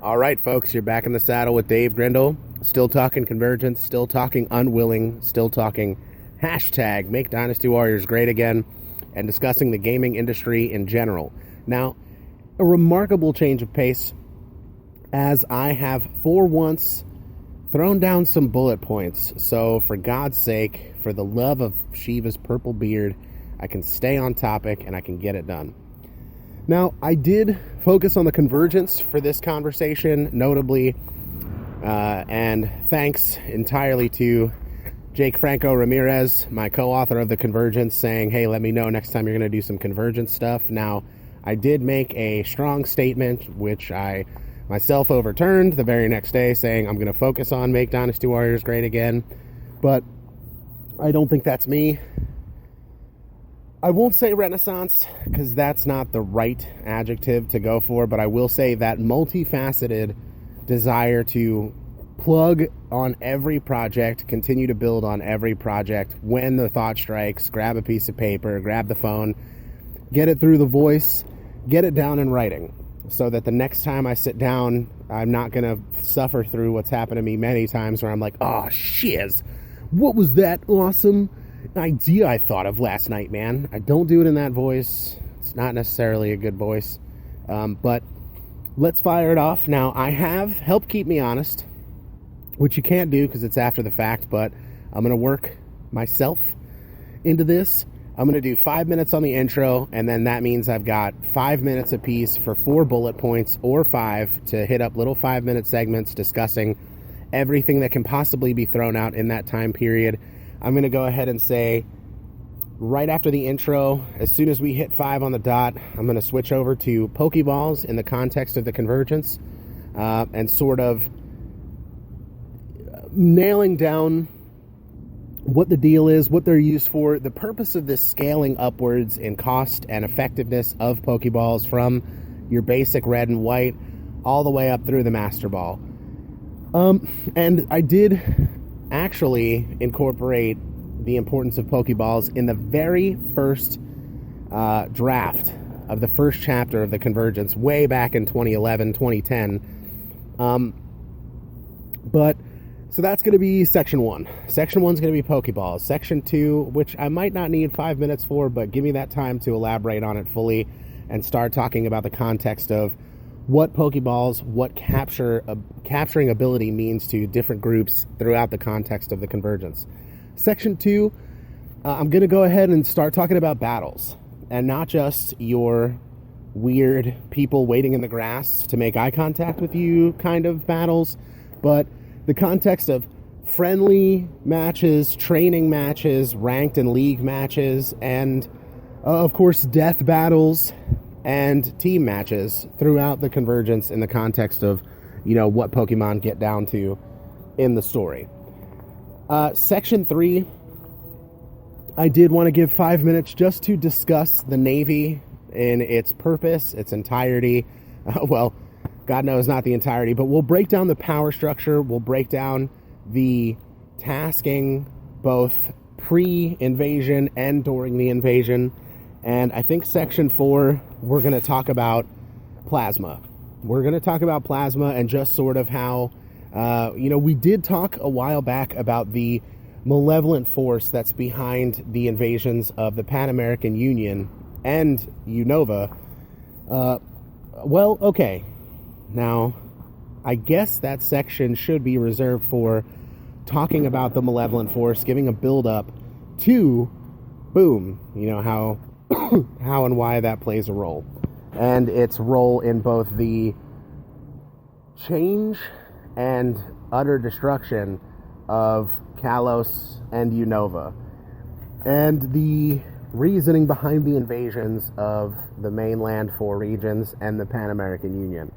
All right, folks, you're back in the saddle with Dave Grindle. Still talking convergence, still talking unwilling, still talking hashtag Make Dynasty Warriors Great Again, and discussing the gaming industry in general. Now, a remarkable change of pace, as I have for once thrown down some bullet points. So, for God's sake, for the love of Shiva's purple beard, I can stay on topic and I can get it done. Now, I did focus on the convergence for this conversation, notably, and thanks entirely to Jake Franco Ramirez, my co-author of the Convergence, saying, hey, let me know next time you're going to do some convergence stuff. Now, I did make a strong statement, which I myself overturned the very next day, saying I'm going to focus on Make Dynasty Warriors Great Again, but I don't think that's me. I won't say renaissance, because that's not the right adjective to go for, but I will say that multifaceted desire to plug on every project, continue to build on every project. When the thought strikes, grab a piece of paper, grab the phone, get it through the voice, get it down in writing, so that the next time I sit down, I'm not going to suffer through what's happened to me many times where I'm like, oh, shiz, what was that awesome idea I thought of last night, man? I don't do it in that voice. It's not necessarily a good voice, but let's fire it off. Now, I have helped keep me honest, which you can't do because it's after the fact, but I'm going to work myself into this. I'm going to do 5 minutes on the intro, and then that means I've got 5 minutes apiece for 4 bullet points, or 5 to hit up little 5-minute segments discussing everything that can possibly be thrown out in that time period. I'm going to go ahead and say, right after the intro, as soon as we hit 5 on the dot, I'm going to switch over to Pokeballs in the context of the convergence, and sort of nailing down what the deal is, what they're used for, the purpose of this scaling upwards in cost and effectiveness of Pokeballs from your basic red and white all the way up through the Master Ball. And I did actually incorporate the importance of Pokeballs in the very first draft of the first chapter of the Convergence way back in 2011, 2010. But so that's going to be Section 1. Section 1 is going to be Pokeballs. Section 2, which I might not need 5 minutes for, but give me that time to elaborate on it fully and start talking about the context of what Pokeballs, what capturing ability means to different groups throughout the context of the Convergence. Section 2, I'm going to go ahead and start talking about battles, and not just your weird people waiting in the grass to make eye contact with you kind of battles, but the context of friendly matches, training matches, ranked and league matches, and of course death battles and team matches throughout the Convergence in the context of, you know, what Pokemon get down to in the story. Section 3, I did want to give 5 minutes just to discuss the Navy in its purpose, its entirety. Well, God knows not the entirety, but we'll break down the power structure. We'll break down the tasking, both pre-invasion and during the invasion. And I think Section 4, we're going to talk about plasma. We're going to talk about plasma and just sort of how, we did talk a while back about the malevolent force that's behind the invasions of the Pan American Union and Unova. Well, okay. Now, I guess that section should be reserved for talking about the malevolent force, giving a build-up to, boom, you know, how and why that plays a role. And its role in both the change and utter destruction of Kalos and Unova, and the reasoning behind the invasions of the mainland 4 regions and the Pan American Union.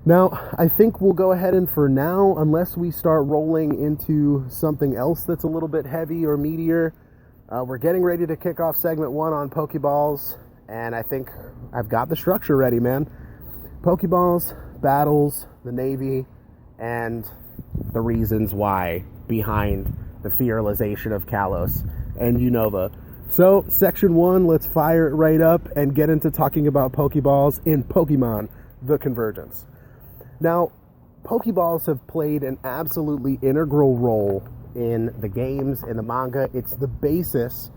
Now, I think we'll go ahead and for now, unless we start rolling into something else that's a little bit heavy or meatier, we're getting ready to kick off segment 1 on Pokeballs, and I think I've got the structure ready, man. Pokeballs, battles, the Navy, and the reasons why behind the fearalization of Kalos and Unova. So, Section 1, let's fire it right up and get into talking about Pokeballs in Pokemon, the Convergence. Now, Pokeballs have played an absolutely integral role in the games, in the manga. It's the basis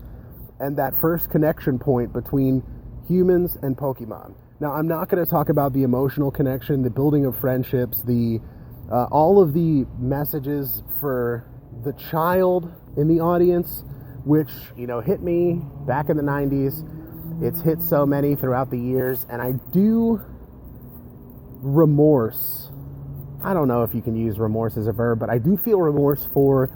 and that first connection point between humans and Pokemon. Now, I'm not going to talk about the emotional connection, the building of friendships, all of the messages for the child in the audience, which, hit me back in the 90s. It's hit so many throughout the years, and I do remorse. I don't know if you can use remorse as a verb, but I do feel remorse for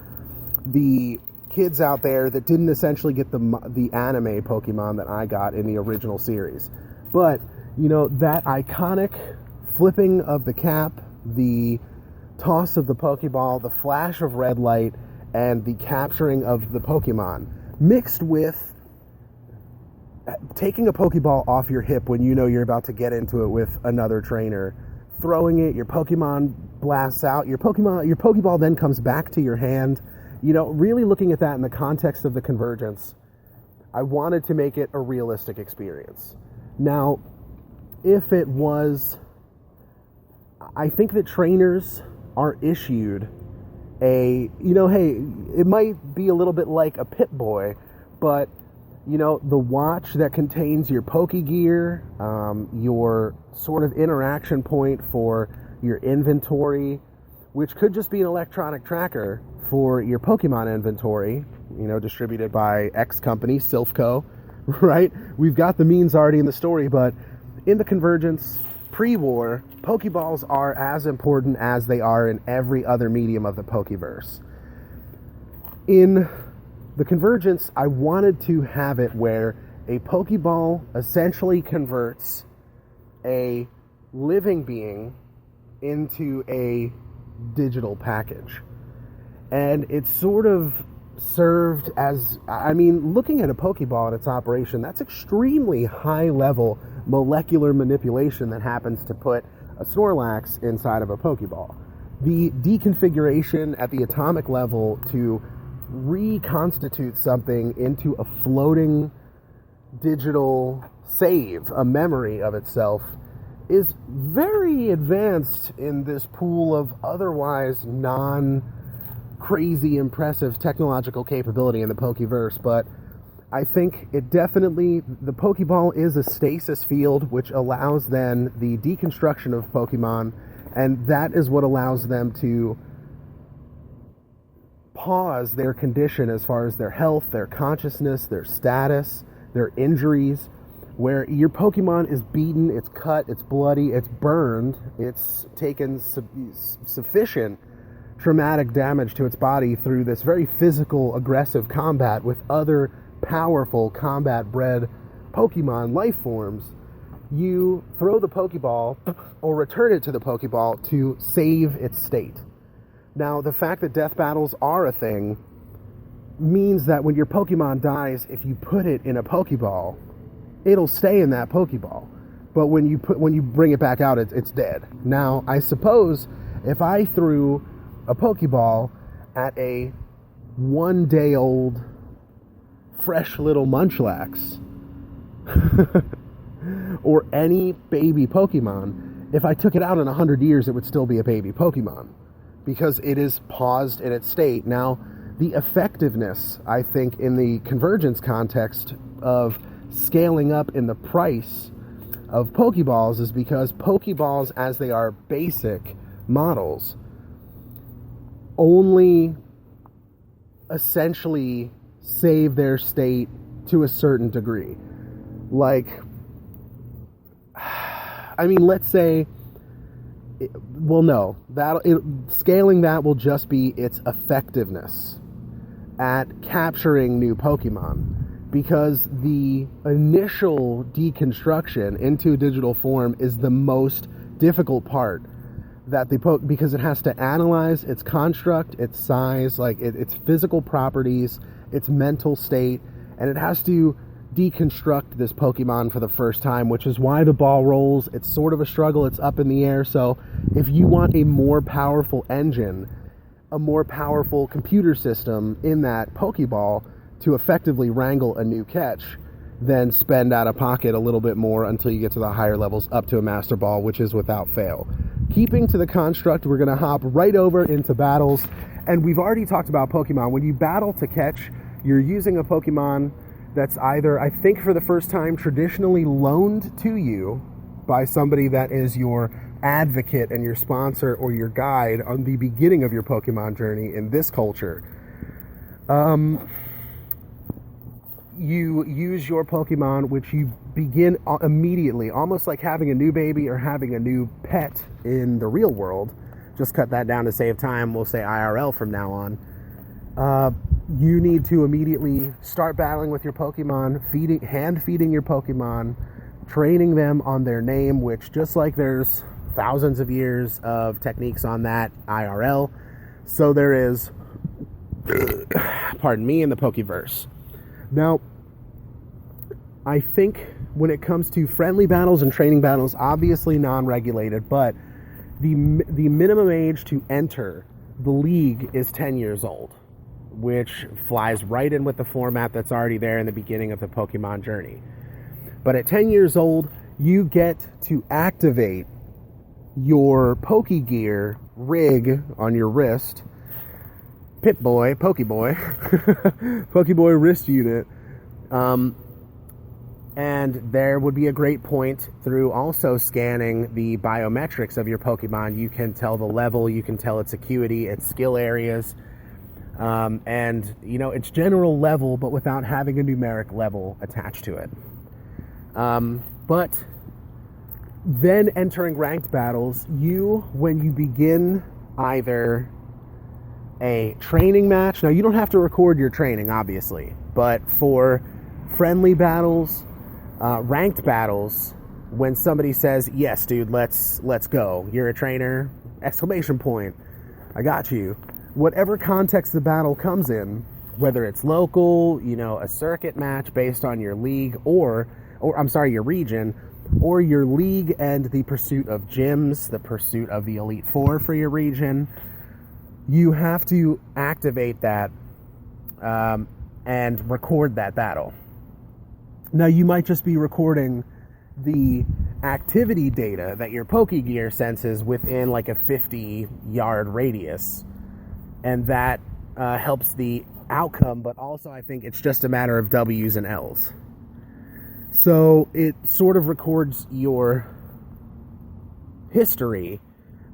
the kids out there that didn't essentially get the anime Pokemon that I got in the original series. But, that iconic flipping of the cap, the toss of the Pokeball, the flash of red light, and the capturing of the Pokemon, mixed with taking a Pokeball off your hip when you're about to get into it with another trainer, throwing it, your Pokemon blasts out, your Pokeball then comes back to your hand. Really looking at that in the context of the convergence, I wanted to make it a realistic experience. Now, if it was, I think that trainers are issued hey, it might be a little bit like a Pip-Boy, but, the watch that contains your Pokegear, your sort of interaction point for your inventory, which could just be an electronic tracker for your Pokemon inventory, distributed by X company, Silphco, right? We've got the means already in the story, but in the Convergence pre-war, Pokeballs are as important as they are in every other medium of the Pokeverse. In the Convergence, I wanted to have it where a Pokeball essentially converts a living being into a digital package. And it's sort of served as, looking at a Pokeball and its operation, that's extremely high-level molecular manipulation that happens to put a Snorlax inside of a Pokeball. The deconfiguration at the atomic level to reconstitute something into a floating digital save, a memory of itself, is very advanced in this pool of otherwise non-crazy impressive technological capability in the Pokeverse. But I think it definitely, the Pokeball is a stasis field, which allows then the deconstruction of Pokemon, and that is what allows them to pause their condition as far as their health, their consciousness, their status, their injuries, where your Pokemon is beaten, it's cut, it's bloody, it's burned, it's taken sufficient traumatic damage to its body through this very physical, aggressive combat with other powerful combat-bred Pokemon life forms. You throw the Pokeball or return it to the Pokeball to save its state. Now, the fact that death battles are a thing means that when your Pokemon dies, if you put it in a Pokeball, it'll stay in that Pokeball. But when you bring it back out, it's dead. Now, I suppose if I threw a Pokeball at a 1-day-old fresh little Munchlax or any baby Pokemon, if I took it out in 100 years, it would still be a baby Pokemon because it is paused in its state. Now, the effectiveness, I think, in the Convergence context of scaling up in the price of Pokeballs is because Pokeballs, as they are basic models, only essentially save their state to a certain degree. Like, let's say, scaling that will just be its effectiveness at capturing new Pokemon, because the initial deconstruction into digital form is the most difficult part, because it has to analyze its construct, its size, its physical properties, its mental state, and it has to deconstruct this Pokemon for the first time, which is why the ball rolls. It's sort of a struggle. It's up in the air. So if you want a more powerful engine, a more powerful computer system in that Pokeball to effectively wrangle a new catch, then spend out of pocket a little bit more until you get to the higher levels up to a Master Ball, which is without fail. keeping to the construct, we're going to hop right over into battles. And we've already talked about Pokemon. When you battle to catch, you're using a Pokemon that's either, I think for the first time, traditionally loaned to you by somebody that is your advocate and your sponsor or your guide on the beginning of your Pokemon journey in this culture. You use your Pokemon, which you begin immediately, almost like having a new baby or having a new pet in the real world. Just cut that down to save time. We'll say IRL from now on. You need to immediately start battling with your Pokemon, hand feeding your Pokemon, training them on their name, which just like there's thousands of years of techniques on that IRL, so there is, pardon me, in the Pokeverse. Now, I think when it comes to friendly battles and training battles, obviously non-regulated, but the minimum age to enter the league is 10 years old, which flies right in with the format that's already there in the beginning of the Pokemon journey. But at 10 years old, you get to activate your Pokegear rig on your wrist, Pokeboy wrist unit, and there would be a great point through also scanning the biometrics of your Pokemon. You can tell the level, you can tell its acuity, its skill areas, and its general level, but without having a numeric level attached to it. But then entering ranked battles, when you begin either a training match, now you don't have to record your training, obviously, but for friendly battles, ranked battles, when somebody says, yes, dude, let's go, you're a trainer, ! I got you. Whatever context the battle comes in, whether it's local, a circuit match based on your league or your region, or your league and the pursuit of gyms, the pursuit of the Elite Four for your region, you have to activate that and record that battle. Now, you might just be recording the activity data that your Pokegear senses within like a 50-yard radius, and that helps the outcome, but also I think it's just a matter of W's and L's. So it sort of records your history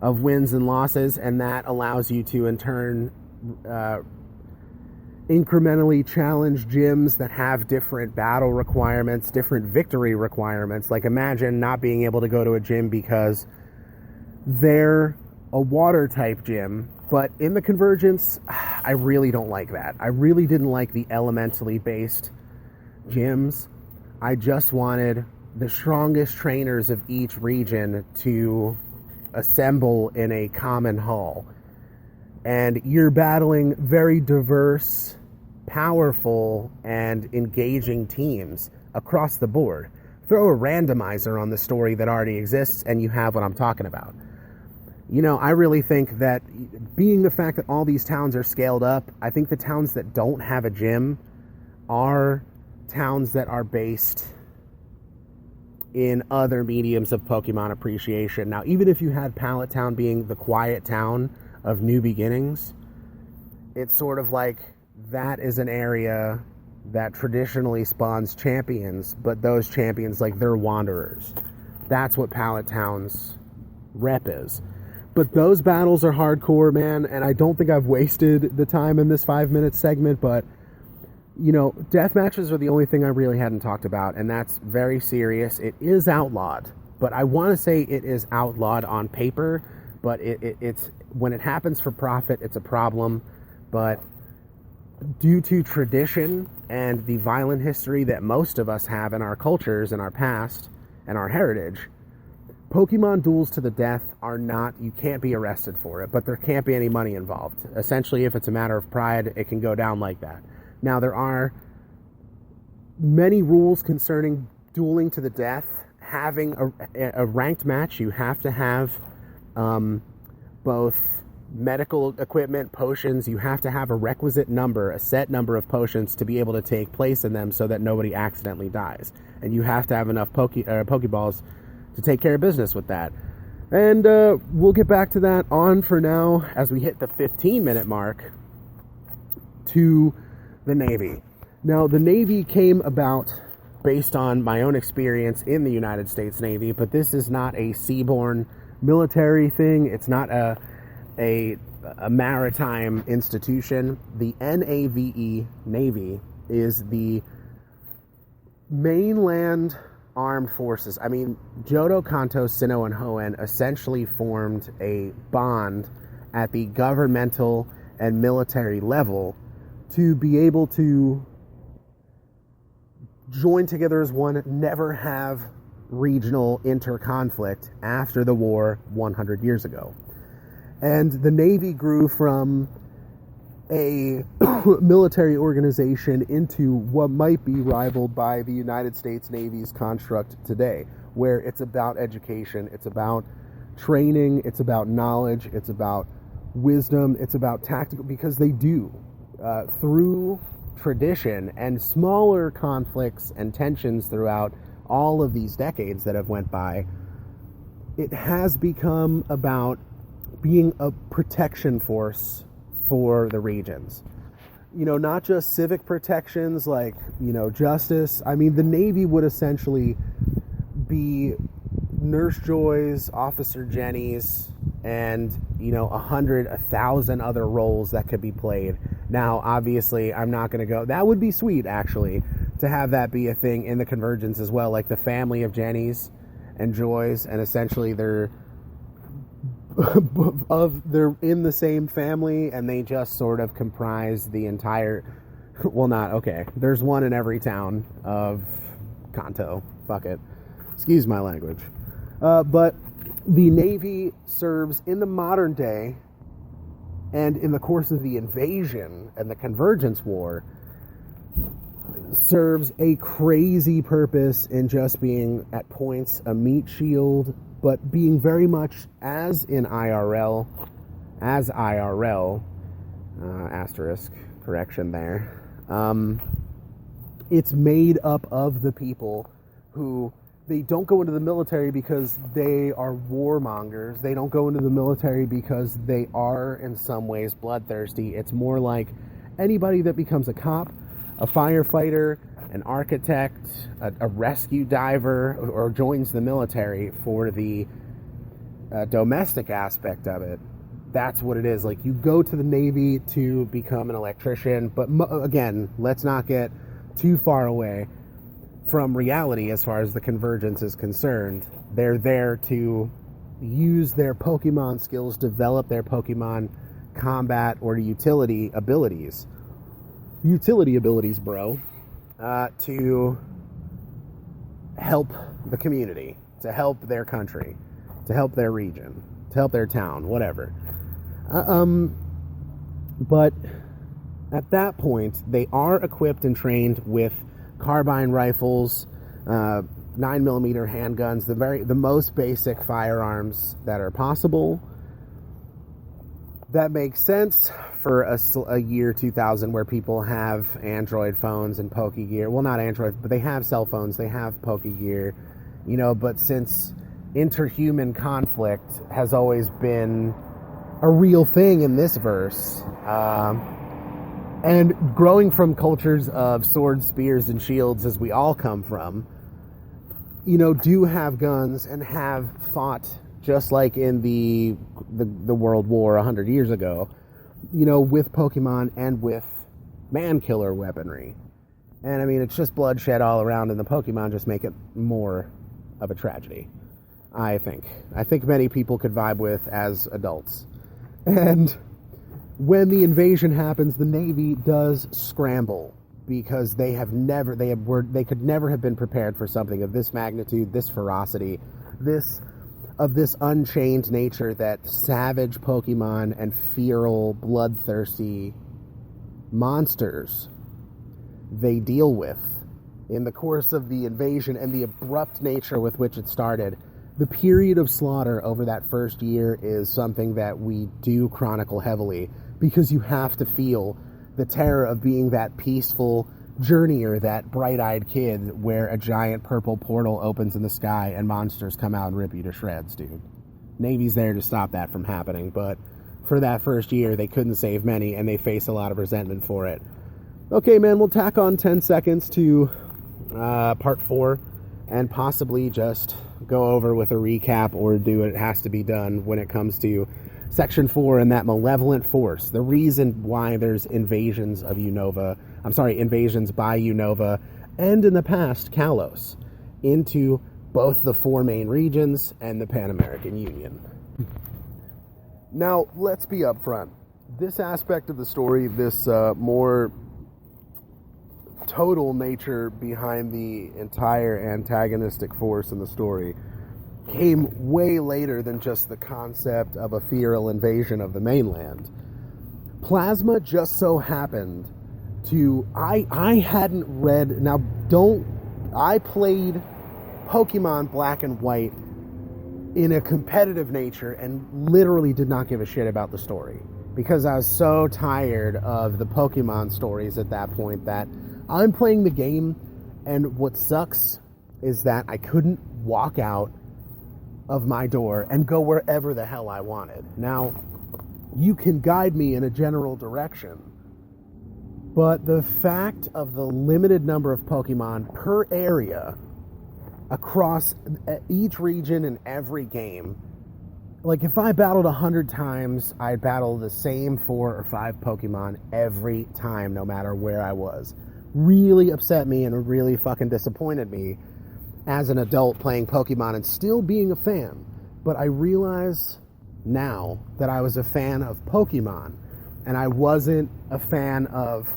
of wins and losses, and that allows you to in turn incrementally challenge gyms that have different battle requirements, different victory requirements. Like imagine not being able to go to a gym because they're a water type gym, but in the Convergence, I really don't like that. I really didn't like the elementally based gyms. I just wanted the strongest trainers of each region to assemble in a common hall. And you're battling very diverse, powerful, and engaging teams across the board. Throw a randomizer on the story that already exists and you have what I'm talking about. I really think that being the fact that all these towns are scaled up, I think the towns that don't have a gym are towns that are based in other mediums of Pokemon appreciation. Now, even if you had Pallet Town being the quiet town of new beginnings, it's sort of like that is an area that traditionally spawns champions, but those champions, like, they're wanderers. That's what Pallet Town's rep is. But those battles are hardcore, man, and I don't think I've wasted the time in this 5-minute segment, but death matches are the only thing I really hadn't talked about, and that's very serious. It is outlawed, but I want to say it is outlawed on paper, but it's when it happens for profit, it's a problem. But due to tradition and the violent history that most of us have in our cultures and our past and our heritage, Pokemon duels to the death are not, you can't be arrested for it, but there can't be any money involved. Essentially, if it's a matter of pride, it can go down like that. Now, there are many rules concerning dueling to the death. Having a ranked match, you have to have both medical equipment, potions. You have to have a requisite number, a set number of potions to be able to take place in them so that nobody accidentally dies. And you have to have enough Pokeballs to take care of business with that. And we'll get back to that on for now as we hit the 15-minute mark to the Navy. Now, the Navy came about based on my own experience in the United States Navy, but this is not a seaborne military thing. It's not a maritime institution. The NAVE, Navy, is the mainland armed forces. I mean, Jodo, Kanto, Sinnoh, and Hoenn essentially formed a bond at the governmental and military level to be able to join together as one, never have regional interconflict after the war 100 years ago. And the Navy grew from a military organization into what might be rivaled by the United States Navy's construct today, where it's about education, it's about training, it's about knowledge, it's about wisdom, it's about tactical, because they do, through tradition and smaller conflicts and tensions throughout all of these decades that have went by, it has become about being a protection force for the regions. You know, not just civic protections like, you know, justice. I mean, the Navy would essentially be Nurse Joys, Officer Jennies, and, you know, 1,000 other roles that could be played. Now, obviously, I'm not going to go... That would be sweet, actually, to have that be a thing in the Convergence as well, like the family of Jennies and Joys, and essentially they're in the same family, and they just sort of comprise the entire... Well, not... Okay, there's one in every town of Kanto. Fuck it. Excuse my language. But the Navy serves in the modern day, and in the course of the invasion and the Convergence War, serves a crazy purpose in just being, at points, a meat shield, but being very much as IRL, asterisk, correction there, it's made up of the people who... They don't go into the military because they are warmongers. They don't go into the military because they are, in some ways, bloodthirsty. It's more like anybody that becomes a cop, a firefighter, an architect, a rescue diver, or joins the military for the domestic aspect of it. That's what it is. Like, you go to the Navy to become an electrician, but again, let's not get too far away from reality as far as the Convergence is concerned. They're there to use their Pokemon skills, develop their Pokemon combat or utility abilities. Utility abilities, bro. To help the community, to help their country, to help their region, to help their town, whatever. But at that point, they are equipped and trained with carbine rifles, 9mm handguns, the most basic firearms that are possible. That makes sense for a year 2000 where people have Android phones and Pokegear. Well, not Android, but they have cell phones, they have Pokegear, you know, but since interhuman conflict has always been a real thing in this verse, and growing from cultures of swords, spears, and shields, as we all come from, you know, do have guns and have fought just like in the World War 100 years ago, you know, with Pokemon and with man-killer weaponry. And, I mean, it's just bloodshed all around, and the Pokemon just make it more of a tragedy, I think. I think many people could vibe with as adults. And when the invasion happens, the Navy does scramble because they could never have been prepared for something of this magnitude, this ferocity, this unchained nature that savage Pokemon and feral, bloodthirsty monsters they deal with in the course of the invasion, and the abrupt nature with which it started. The period of slaughter over that first year is something that we do chronicle heavily, because you have to feel the terror of being that peaceful journeyer, that bright-eyed kid where a giant purple portal opens in the sky and monsters come out and rip you to shreds, dude. Navy's there to stop that from happening, but for that first year, they couldn't save many, and they faced a lot of resentment for it. Okay, man, we'll tack on 10 seconds to part 4, and possibly just go over with a recap or do what has to be done when it comes to Section 4 and that malevolent force. The reason why there's invasions by Unova, and in the past, Kalos, into both the 4 main regions and the Pan American Union. Now, let's be upfront. This aspect of the story, this more total nature behind the entire antagonistic force in the story, came way later than just the concept of a feral invasion of the mainland. Plasma just so happened to... I hadn't read... Now, I played Pokemon Black and White in a competitive nature and literally did not give a shit about the story, because I was so tired of the Pokemon stories at that point that I'm playing the game, and what sucks is that I couldn't walk out of my door and go wherever the hell I wanted. Now, you can guide me in a general direction, but the fact of the limited number of Pokemon per area across each region in every game, like if I battled 100 times, I'd battle the same 4 or 5 Pokemon every time, no matter where I was. Really upset me and really fucking disappointed me as an adult playing Pokemon and still being a fan. But I realize now that I was a fan of Pokemon, and I wasn't a fan of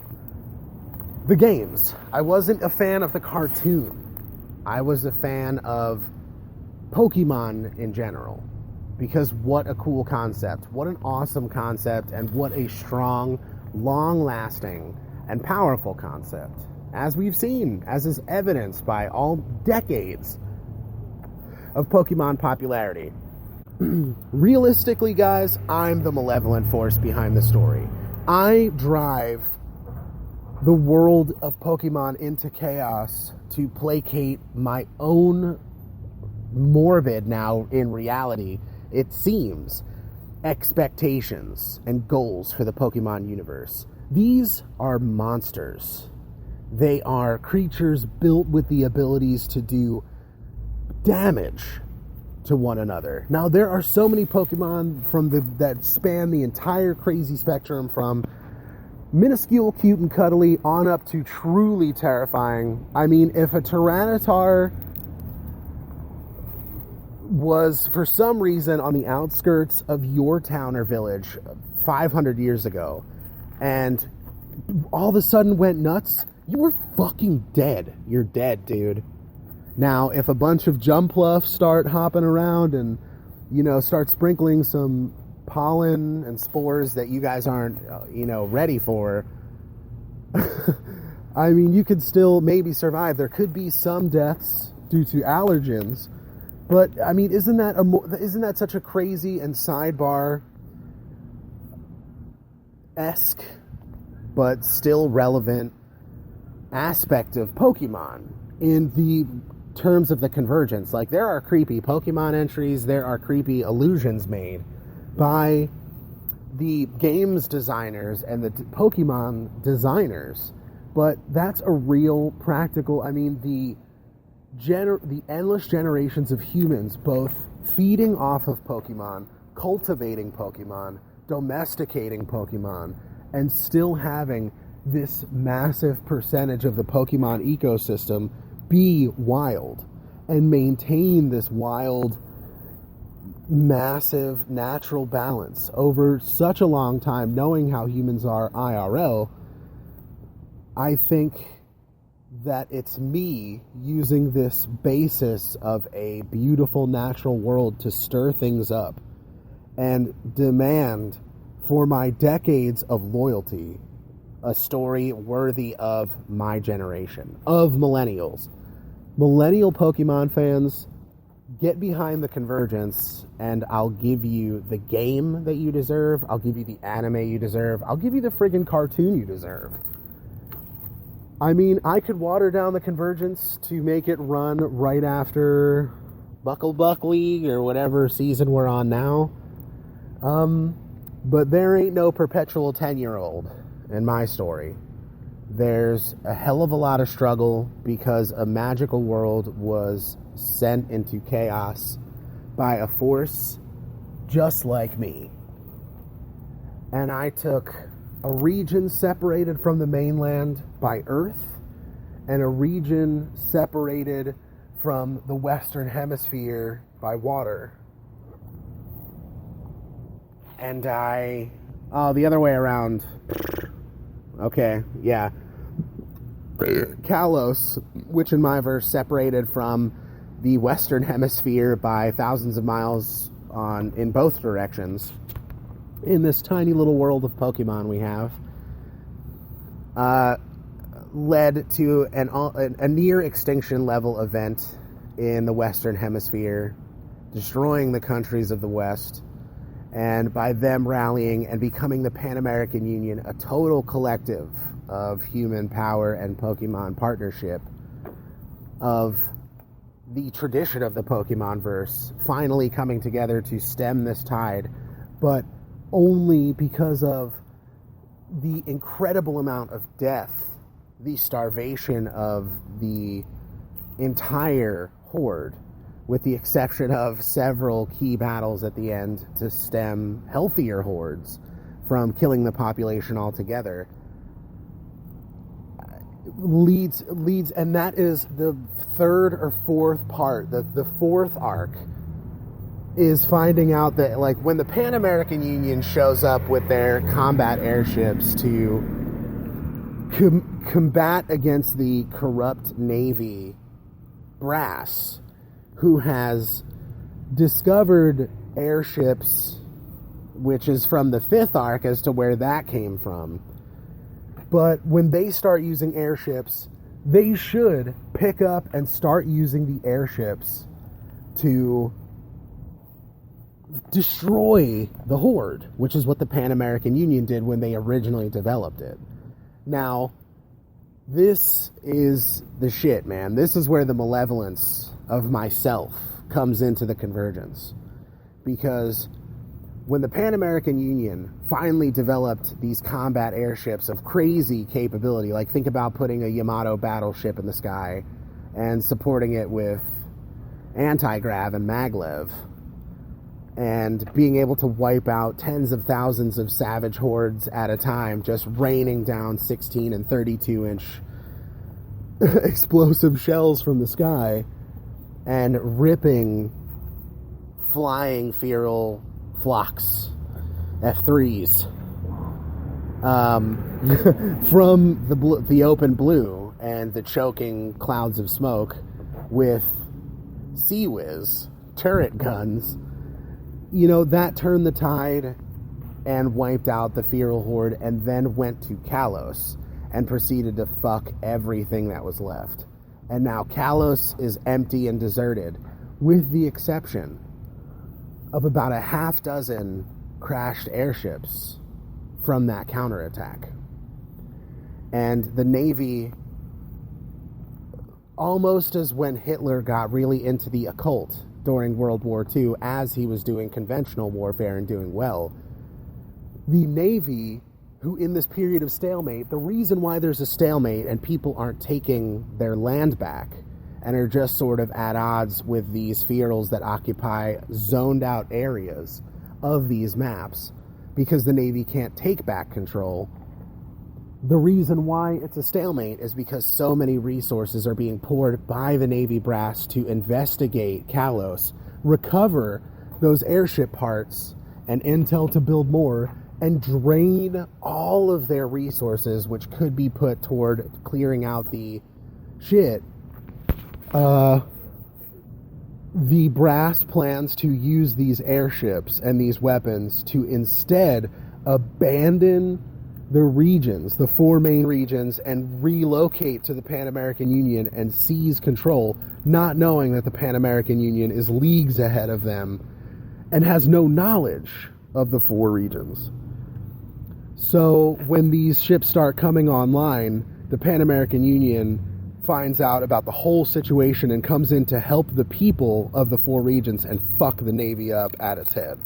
the games. I wasn't a fan of the cartoon. I was a fan of Pokemon in general. Because what a cool concept. What an awesome concept, and what a strong, long-lasting, and powerful concept. As we've seen, as is evidenced by all decades of Pokemon popularity. Realistically, guys, I'm the malevolent force behind the story. I drive the world of Pokemon into chaos to placate my own morbid, now in reality, it seems, expectations and goals for the Pokemon universe. These are monsters. They are creatures built with the abilities to do damage to one another. Now, there are so many Pokemon that span the entire crazy spectrum, from minuscule, cute, and cuddly on up to truly terrifying. I mean, if a Tyranitar was, for some reason, on the outskirts of your town or village 500 years ago, and all of a sudden went nuts, you were fucking dead. You're dead, dude. Now, if a bunch of Jumpluffs start hopping around and, start sprinkling some pollen and spores that you guys aren't, ready for, I mean, you could still maybe survive. There could be some deaths due to allergens, but, I mean, isn't that such a crazy and sidebar-esque, but still relevant aspect of Pokemon in the terms of the convergence? Like, there are creepy Pokemon entries, there are creepy illusions made by the games designers and the Pokemon designers, but that's a real practical, I mean, the endless generations of humans both feeding off of Pokemon, cultivating Pokemon, domesticating Pokemon, and still having this massive percentage of the Pokemon ecosystem be wild and maintain this wild, massive natural balance over such a long time, knowing how humans are IRL. I think that it's me using this basis of a beautiful natural world to stir things up and demand for my decades of loyalty a story worthy of my generation, of millennials. Millennial Pokemon fans, get behind the convergence, and I'll give you the game that you deserve. I'll give you the anime you deserve. I'll give you the friggin' cartoon you deserve. I mean, I could water down the convergence to make it run right after Buck League or whatever season we're on now. But there ain't no perpetual 10-year-old in my story. There's a hell of a lot of struggle because a magical world was sent into chaos by a force just like me. And I took a region separated from the mainland by earth and a region separated from the Western Hemisphere by water. And the other way around. Okay, yeah. Kalos, which in my verse separated from the Western Hemisphere by thousands of miles in both directions. In this tiny little world of Pokemon we have, led to a near extinction level event in the Western Hemisphere, destroying the countries of the West, and by them rallying and becoming the Pan American Union, a total collective of human power and Pokemon partnership of the tradition of the Pokemon verse finally coming together to stem this tide, but only because of the incredible amount of death, the starvation of the entire horde, with the exception of several key battles at the end to stem healthier hordes from killing the population altogether, leads, and that is the third or fourth part. The fourth arc is finding out that, like, when the Pan American Union shows up with their combat airships to combat against the corrupt Navy brass, who has discovered airships, which is from the fifth arc as to where that came from. But when they start using airships, they should pick up and start using the airships to destroy the Horde, which is what the Pan American Union did when they originally developed it. Now, this is the shit, man. This is where the malevolence of myself comes into the convergence. Because when the Pan American Union finally developed these combat airships of crazy capability, like think about putting a Yamato battleship in the sky and supporting it with anti-grav and maglev, and being able to wipe out tens of thousands of savage hordes at a time, just raining down 16 and 32-inch explosive shells from the sky and ripping flying feral flocks, F3s, from the open blue and the choking clouds of smoke with Sea-Whiz turret guns. You know, that turned the tide and wiped out the feral horde, and then went to Kalos and proceeded to fuck everything that was left. And now Kalos is empty and deserted, with the exception of about a half dozen crashed airships from that counterattack. And the Navy, almost as when Hitler got really into the occult during World War II, as he was doing conventional warfare and doing well, the Navy, who in this period of stalemate, the reason why there's a stalemate and people aren't taking their land back and are just sort of at odds with these ferals that occupy zoned out areas of these maps, because the Navy can't take back control. The reason why it's a stalemate is because so many resources are being poured by the Navy brass to investigate Kalos, recover those airship parts and intel to build more, and drain all of their resources, which could be put toward clearing out the shit. The brass plans to use these airships and these weapons to instead abandon the regions, the four main regions, and relocate to the Pan American Union and seize control, not knowing that the Pan American Union is leagues ahead of them and has no knowledge of the four regions. So when these ships start coming online, the Pan American Union finds out about the whole situation and comes in to help the people of the 4 regions and fuck the Navy up at its head.